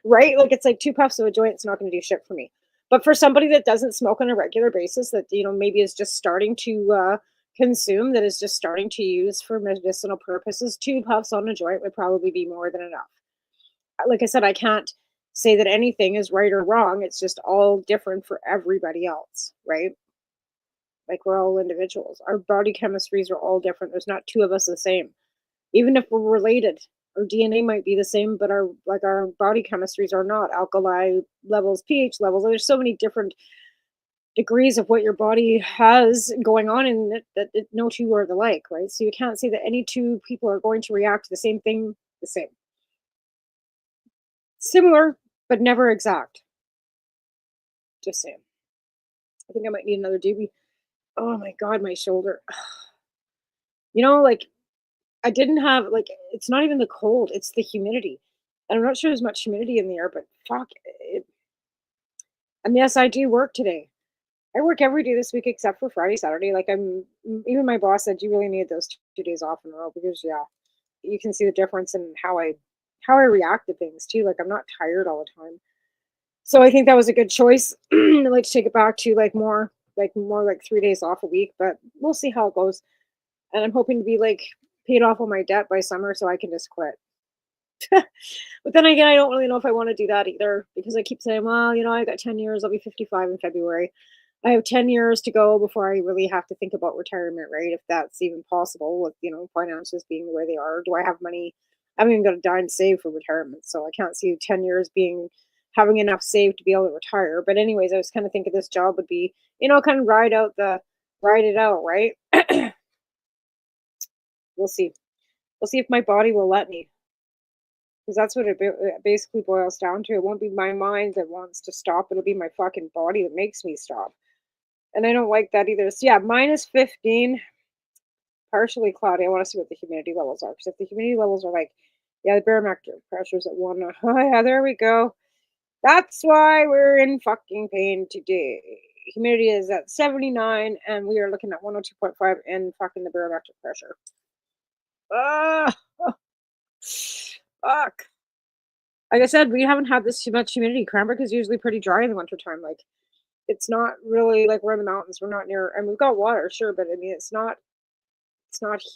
right? Like it's like 2 puffs of a joint, it's not going to do shit for me. But for somebody that doesn't smoke on a regular basis, that, maybe is just starting to consume, that is just starting to use for medicinal purposes, 2 puffs on a joint would probably be more than enough. Like I said, I can't say that anything is right or wrong. It's just all different for everybody else, right? Like we're all individuals. Our body chemistries are all different. There's not 2 of us the same. Even if we're related, our DNA might be the same, but our body chemistries are not. Alkali levels, pH levels. There's so many different degrees of what your body has going on in it that no 2 are the like, right? So you can't say that any 2 people are going to react to the same thing the same. Similar, but never exact. Just saying. I think I might need another doobie. Oh my God, my shoulder. Like I didn't have, like, it's not even the cold, it's the humidity. And I'm not sure there's much humidity in the air, but fuck it. And yes, I do work today. I work every day this week except for Friday, Saturday. Like even my boss said, you really need those 2 days off in a row because you can see the difference in how I react to things too. Like I'm not tired all the time. So I think that was a good choice. I'd like to take it back to more like 3 days off a week, but we'll see how it goes. And I'm hoping to be like paid off all my debt by summer so I can just quit. But then again, I don't really know if I want to do that either because I keep saying, well, I got 10 years. I'll be 55 in February. I have 10 years to go before I really have to think about retirement, right? If that's even possible with, finances being the way they are. Do I have money? I'm even going to die and save for retirement. So I can't see 10 years having enough saved to be able to retire. But anyways, I was kind of thinking this job would be, kind of ride it out, right? We'll see. We'll see if my body will let me. Because that's what it basically boils down to. It won't be my mind that wants to stop. It'll be my fucking body that makes me stop. And I don't like that either. So yeah, -15, partially cloudy. I want to see what the humidity levels are. Because if the humidity levels are the barometric pressure's at 1. Oh yeah, there we go. That's why we're in fucking pain today. Humidity is at 79, and we are looking at 102.5 in fucking the barometric pressure. Fuck. Like I said, we haven't had this too much humidity. Cranbrook is usually pretty dry in the wintertime. Like, it's not really like we're in the mountains. We're not near, and we've got water, sure, but I mean, it's not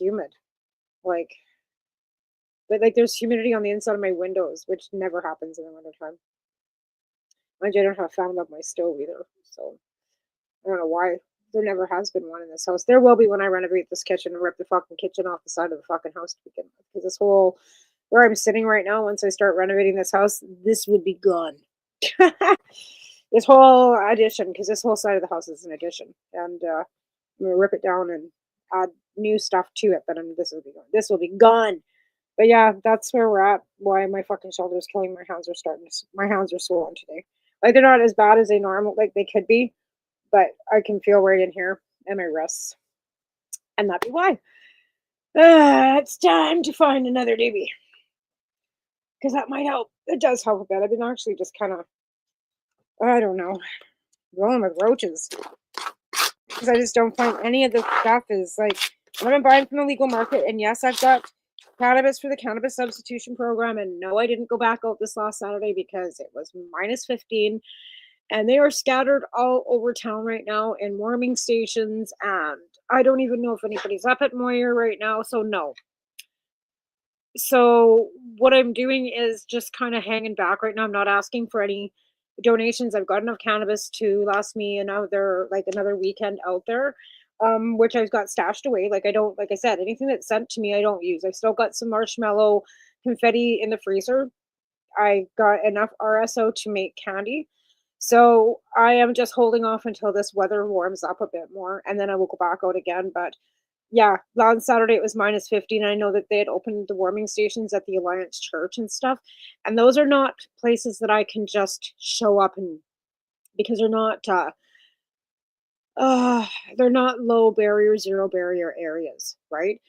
humid. But there's humidity on the inside of my windows, which never happens in the wintertime. Mind you, I don't have a fan above my stove either, so I don't know why. There never has been one in this house. There will be when I renovate this kitchen and rip the fucking kitchen off the side of the fucking house to begin with. Because this whole, where I'm sitting right now, once I start renovating this house, this would be gone. This whole addition, because this whole side of the house is an addition. And I'm going to rip it down and add new stuff to it. But this will be gone. This will be gone. But yeah, that's where we're at. Why my fucking shoulder is killing. My hands are swollen today. They're not as bad as they could be. But I can feel right in here and my wrists. And that'd be why. It's time to find another doobie. Because that might help. It does help a bit. I've been actually just kind of, I don't know, rolling with roaches. Because I just don't find any of the stuff is I'm buying from the legal market, and yes, I've got cannabis for the cannabis substitution program, and no, I didn't go back out this last Saturday because it was minus 15, and they are scattered all over town right now in warming stations, and I don't even know if anybody's up at Moyer right now, so no. So what I'm doing is just kind of hanging back right now. I'm not asking for any donations. I've got enough cannabis to last me another weekend out there, which I've got stashed away. Like I said, anything that's sent to me, I don't use. I've still got some marshmallow confetti in the freezer. I got enough RSO to make candy. So I am just holding off until this weather warms up a bit more, and then I will go back out again. But yeah, on Saturday it was minus 15. I know that they had opened the warming stations at the Alliance Church and stuff. And those are not places that I can just show up and because they're not low barrier, zero barrier areas, right?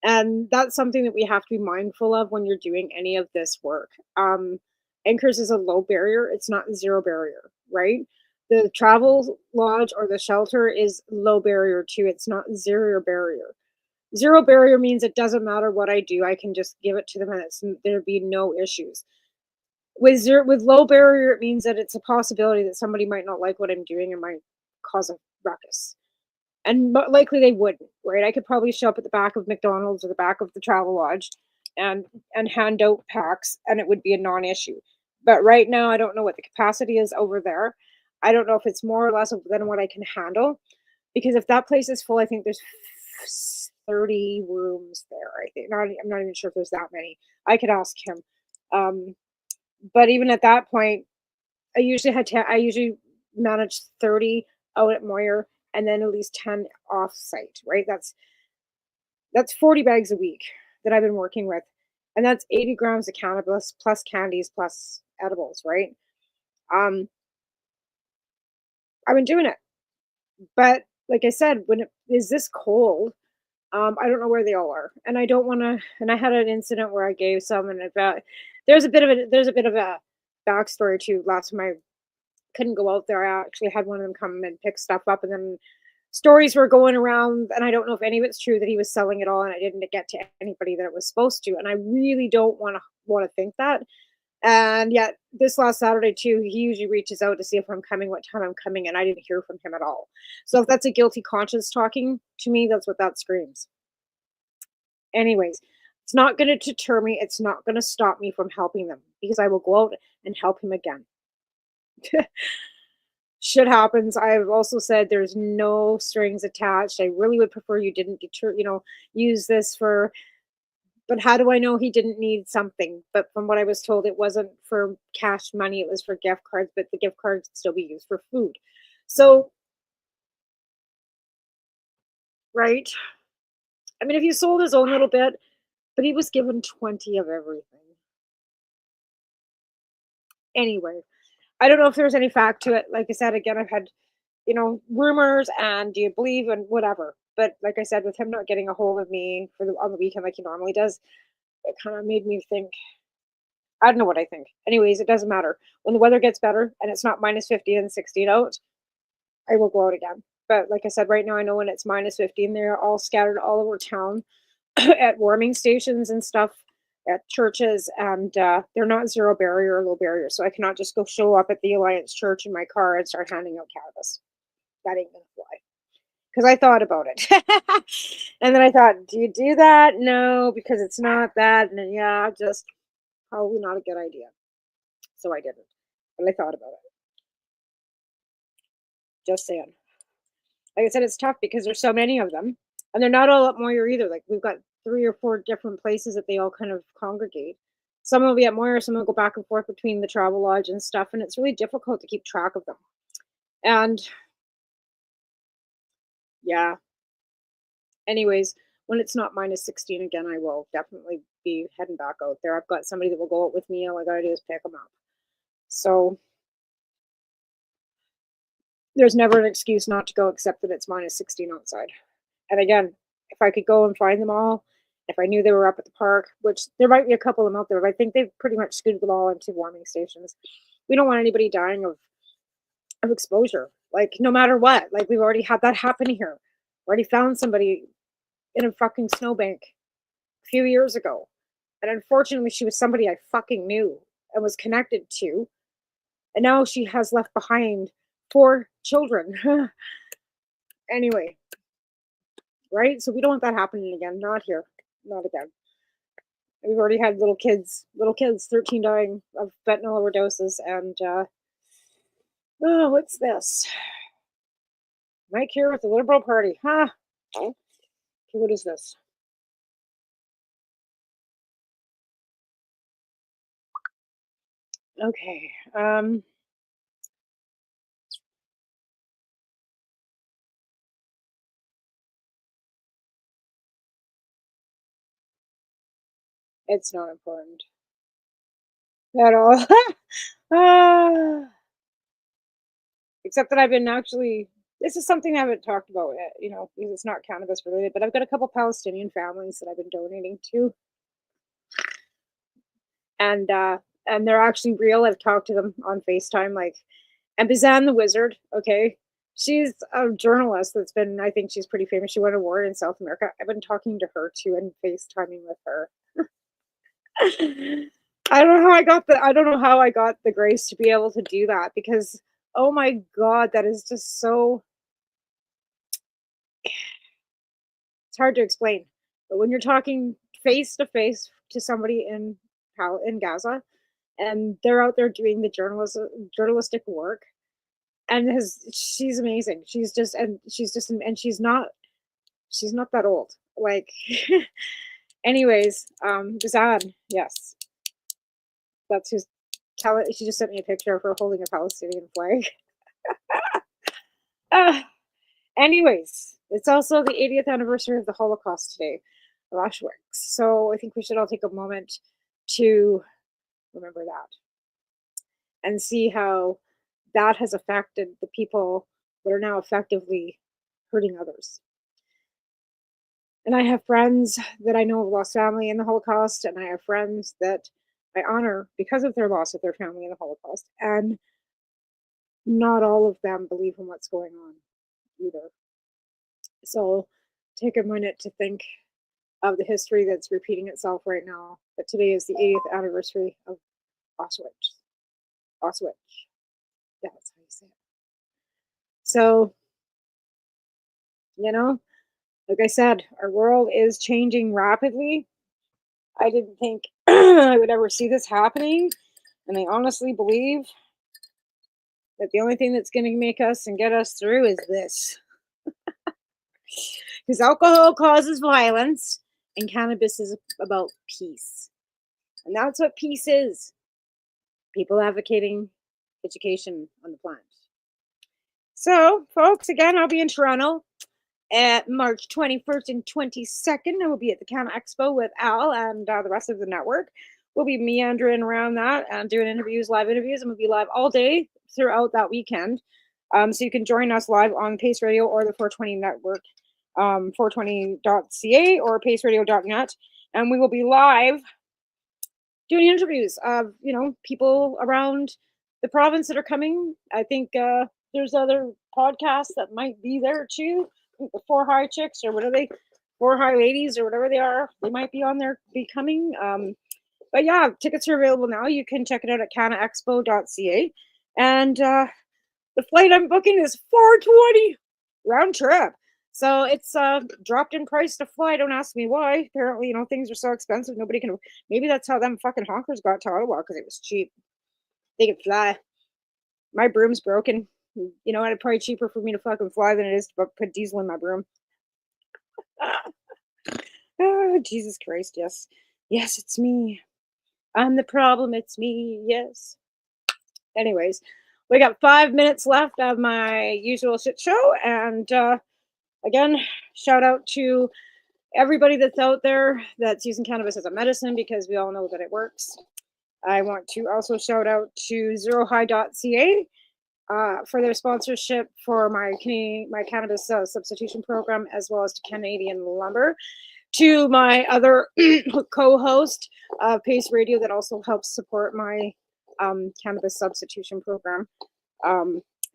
And that's something that we have to be mindful of when you're doing any of this work. Anchors is a low barrier, it's not zero barrier, right? The travel lodge or the shelter is low barrier too, it's not zero barrier. Zero barrier means it doesn't matter what I do, I can just give it to them and there'd be no issues. With low barrier, it means that it's a possibility that somebody might not like what I'm doing and might cause a ruckus. And likely they wouldn't, right? I could probably show up at the back of McDonald's or the back of the travel lodge and hand out packs and it would be a non-issue. But right now I don't know what the capacity is over there. I don't know if it's more or less than what I can handle. Because if that place is full, I think there's 30 rooms there. I think I'm not even sure if there's that many. I could ask him. But even at that point, I usually manage 30 out at Moyer and then at least 10 off site, right? That's 40 bags a week that I've been working with. And that's 80 grams of cannabis plus candies plus edibles, right? I've been doing it. But like I said, when it is this cold, I don't know where they all are, and I don't want to. And I had an incident where I gave some, and about there's a bit of a backstory too. Last time I couldn't go out there, I actually had one of them come and pick stuff up, and then stories were going around, and I don't know if any of it's true that he was selling it all, and I didn't get to anybody that it was supposed to, and I really don't want to think that. And yet, this last Saturday too, he usually reaches out to see if I'm coming, what time I'm coming, and I didn't hear from him at all. So if that's a guilty conscience talking to me, that's what that screams. Anyways, it's not going to deter me. It's not going to stop me from helping them because I will go out and help him again. Shit happens. I've also said there's no strings attached. I really would prefer you didn't use this for. But how do I know he didn't need something? But from what I was told, it wasn't for cash money, it was for gift cards, but the gift cards could still be used for food. So, right? I mean, if he sold his own little bit, but he was given 20 of everything. Anyway, I don't know if there's any fact to it. Like I said, again, I've had, rumors and do you believe and whatever. But like I said, with him not getting a hold of me on the weekend like he normally does, it kind of made me think. I don't know what I think. Anyways, it doesn't matter. When the weather gets better and it's not minus 15 and 16 out, I will go out again. But like I said, right now I know when it's minus 15, they're all scattered all over town at warming stations and stuff, at churches, and they're not zero barrier or low barrier. So I cannot just go show up at the Alliance Church in my car and start handing out cannabis. That ain't gonna fly. Because I thought about it. And then I thought, do you do that? No, because it's not that. And then, yeah, just probably not a good idea. So I didn't. But I thought about it. Just saying. Like I said, it's tough because there's so many of them. And they're not all at Moyer either. Like we've got 3 or 4 different places that they all kind of congregate. Some will be at Moyer, some will go back and forth between the travel lodge and stuff. And it's really difficult to keep track of them. And yeah. Anyways, when it's not minus 16 again, I will definitely be heading back out there. I've got somebody that will go out with me. All I gotta do is pick them up. So there's never an excuse not to go except that it's minus 16 outside. And again, if I could go and find them all, if I knew they were up at the park, which there might be a couple of them out there, but I think they've pretty much scooted them all into warming stations. We don't want anybody dying of exposure, like no matter what. Like we've already had that happen here. Already found somebody in a fucking snowbank a few years ago. And unfortunately, she was somebody I fucking knew and was connected to. And now she has left behind 4 children. Anyway, right? So we don't want that happening again. Not here. Not again. We've already had little kids, 13 dying of fentanyl overdoses. And, oh, what's this? Mike here with the Liberal Party. Huh? Okay, what is this? Okay. It's not important at all. Except that I've been actually, this is something I haven't talked about yet, because it's not cannabis related, but I've got a couple Palestinian families that I've been donating to. And they're actually real. I've talked to them on FaceTime, and Bizanne the Wizard, okay? She's a journalist that's been, I think she's pretty famous. She won a war in South America. I've been talking to her too and FaceTiming with her. I don't know how I got the grace to be able to do that, because oh my God, that is just so, it's hard to explain. But when you're talking face to face to somebody in Gaza, and they're out there doing the journalistic work, and she's amazing. She's not that old. Anyways, Bizad, yes. That's who's she just sent me a picture of her holding a Palestinian flag. Anyways, it's also the 80th anniversary of the Holocaust today of Auschwitz. So I think we should all take a moment to remember that and see how that has affected the people that are now effectively hurting others. And I have friends that I know have lost family in the Holocaust, and I have friends that I honor because of their loss of their family in the Holocaust. And not all of them believe in what's going on either. So take a minute to think of the history that's repeating itself right now. But today is the 80th anniversary of Auschwitz. Yeah, that's how you say it. So, like I said, our world is changing rapidly. I didn't think I would ever see this happening. And I honestly believe that the only thing that's going to make us and get us through is this. Because alcohol causes violence and cannabis is about peace. And that's what peace is. People advocating education on the planet. So, folks, again, I'll be in Toronto at March 21st and 22nd. I will be at the Canna Expo with Al and the rest of the network. We'll be meandering around that and doing live interviews. I'm going to be live all day throughout that weekend. So you can join us live on Pace Radio or the 420 network, 420.ca or paceradio.net. And we will be live doing interviews of, people around the province that are coming. I think there's other podcasts that might be there too. The 4 High Chicks or what are they? 4 High Ladies or whatever they are. They might be on there, be coming. But yeah, tickets are available now. You can check it out at cannaexpo.ca. And the flight I'm booking is $420 round trip. So it's dropped in price to fly. Don't ask me why. Apparently, things are so expensive. Nobody can. Maybe that's how them fucking honkers got to Ottawa, because it was cheap. They could fly. My broom's broken. It's probably cheaper for me to fucking fly than it is to put diesel in my broom. Oh, Jesus Christ, yes. Yes, it's me. I'm the problem, it's me, yes. Anyways, we got 5 minutes left of my usual shit show. And again, shout out to everybody that's out there that's using cannabis as a medicine, because we all know that it works. I want to also shout out to zerohigh.ca for their sponsorship for my cannabis substitution program, as well as to Canadian Lumber, to my other co-host of Pace Radio that also helps support my cannabis substitution program,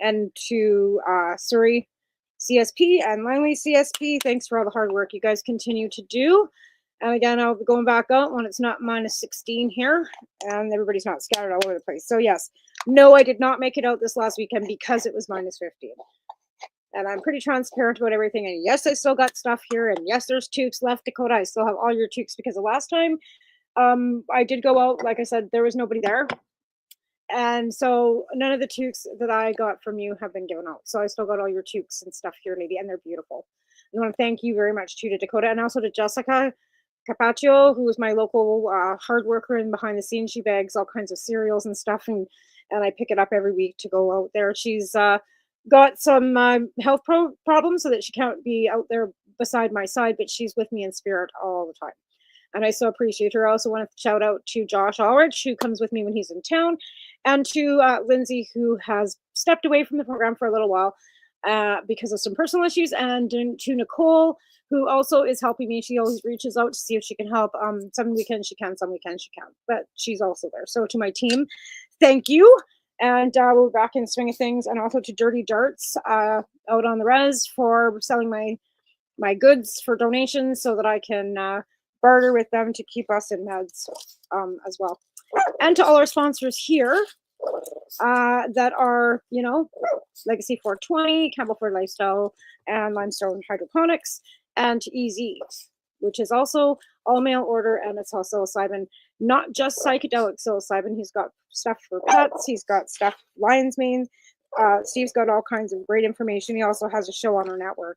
and to Surrey CSP and Langley CSP. Thanks for all the hard work you guys continue to do. And again, I'll be going back out when it's not minus 16 here and everybody's not scattered all over the place. So yes, no, I did not make it out this last weekend because it was minus 15. And I'm pretty transparent about everything. And yes, I still got stuff here. And yes, there's toques left, Dakota. I still have all your toques because the last time I did go out, like I said, there was nobody there. And so none of the toques that I got from you have been given out. So I still got all your toques and stuff here, lady, and they're beautiful. I want to thank you very much too to Dakota and also to Jessica Capaccio, who is my local hard worker and behind the scenes. She bags all kinds of cereals and stuff, and I pick it up every week to go out there. She's got some health problems so that she can't be out there beside my side, but she's with me in spirit all the time. And I so appreciate her. I also want to shout out to Josh Ulrich, who comes with me when he's in town, and to Lindsay, who has stepped away from the program for a little while because of some personal issues, and to Nicole, who also is helping me. She always reaches out to see if she can help. Some weekends she can, some weekends she can't, but she's also there. So to my team, thank you. And we're back in the swing of things. And also to Dirty Darts out on the res for selling my goods for donations so that I can barter with them to keep us in meds as well. And to all our sponsors here that are, you know, Legacy 420, Campbellford Lifestyle, and Limestone Hydroponics, and to EZ, which is also all mail order, and it's also psilocybin, not just psychedelic psilocybin. He's got stuff for pets. He's got stuff lion's mane. Steve's got all kinds of great information. He also has a show on our network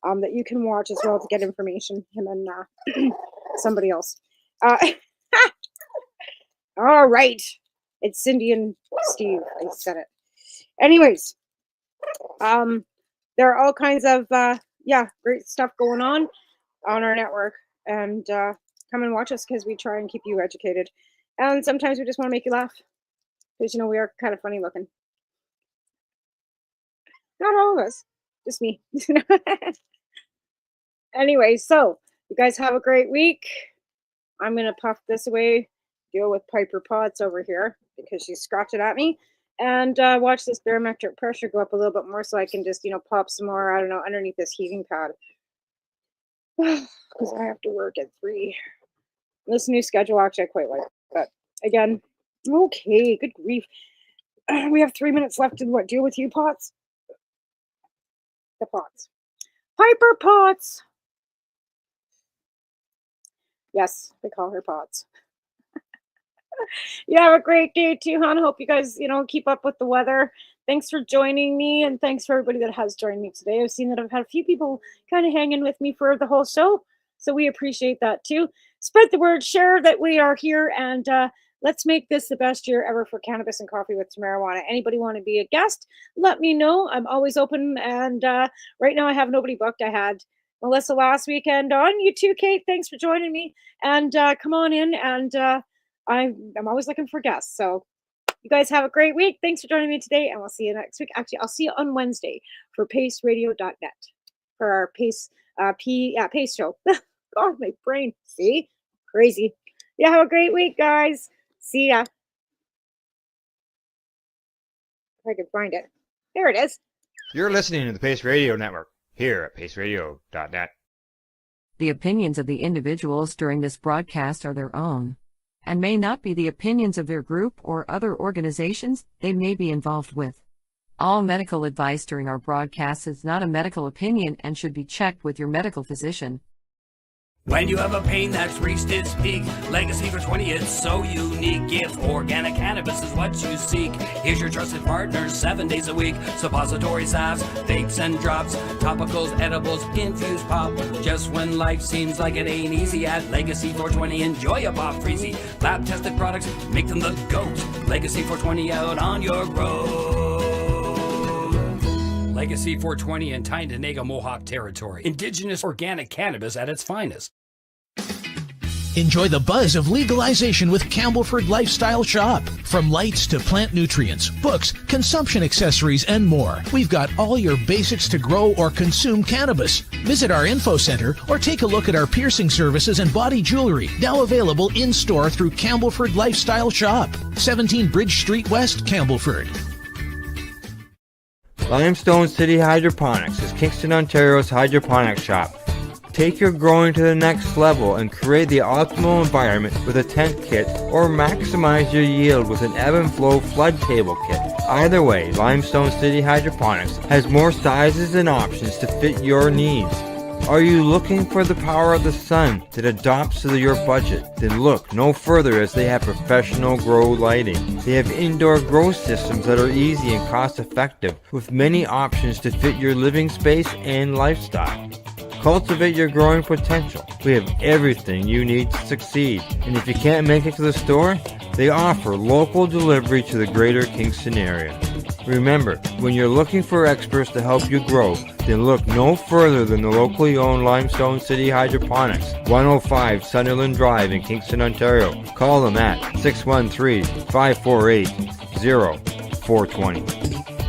that you can watch as well to get information. Him and somebody else. All right. It's Cindy and Steve. I said it. Anyways, there are all kinds of great stuff going on our network, and come and watch us because we try and keep you educated, and sometimes we just want to make you laugh because, you know, we are kind of funny looking. Not all of us, just me. Anyway, so you guys have a great week. I'm gonna puff this away, deal with Piper Potts over here because she's scratching at me, and watch this barometric pressure go up a little bit more so I can just, you know, pop some more, I don't know, underneath this heating pad because I have to work at 3. This new schedule actually I quite like, but again, okay, good grief. We have 3 minutes left to deal with you, Potts. The Potts. Piper Potts. Yes, they call her Potts. You have a great day too, hon. Hope you guys, you know, keep up with the weather. Thanks for joining me, and thanks for everybody that has joined me today. I've seen that I've had a few people kind of hanging with me for the whole show, so we appreciate that too. Spread the word, share that we are here, and let's make this the best year ever for Cannabis and Coffee with Tamarijuana. Anybody want to be a guest? Let me know. I'm always open, and right now I have nobody booked. I had Melissa last weekend on. You too, Kate. Thanks for joining me, and come on in, and I'm always looking for guests. So you guys have a great week. Thanks for joining me today, and we'll see you next week. Actually, I'll see you on Wednesday for paceradio.net for our Pace Pace show. God, my brain. See? Crazy. Yeah, have a great week, guys. See ya. If I can find it. There it is. You're listening to the Pace Radio Network here at paceradio.net. The opinions of the individuals during this broadcast are their own, and may not be the opinions of their group or other organizations they may be involved with. All medical advice during our broadcast is not a medical opinion and should be checked with your medical physician. When you have a pain that's reached its peak, Legacy for 20, it's so unique. If organic cannabis is what you seek, here's your trusted partner 7 days a week. Suppository salves, vapes and drops, topicals, edibles, infused pop. Just when life seems like it ain't easy, at Legacy 420, enjoy a pop freezy. Lab tested products, make them the GOAT. Legacy 420 out on your road. Legacy 420 in Tyendinaga Mohawk territory. Indigenous organic cannabis at its finest. Enjoy the buzz of legalization with Campbellford Lifestyle Shop. From lights to plant nutrients, books, consumption accessories, and more, we've got all your basics to grow or consume cannabis. Visit our info center or take a look at our piercing services and body jewelry, now available in-store through Campbellford Lifestyle Shop, 17 Bridge Street West, Campbellford. Limestone City Hydroponics is Kingston, Ontario's hydroponics shop. Take your growing to the next level and create the optimal environment with a tent kit, or maximize your yield with an ebb and flow flood table kit. Either way, Limestone City Hydroponics has more sizes and options to fit your needs. Are you looking for the power of the sun that adapts to your budget? Then look no further, as they have professional grow lighting. They have indoor grow systems that are easy and cost effective, with many options to fit your living space and lifestyle. Cultivate your growing potential. We have everything you need to succeed. And if you can't make it to the store, they offer local delivery to the greater Kingston area. Remember, when you're looking for experts to help you grow, then look no further than the locally owned Limestone City Hydroponics, 105 Sunderland Drive in Kingston, Ontario. Call them at 613-548-0420.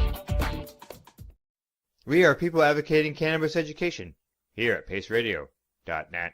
We are people advocating cannabis education here at paceradio.net.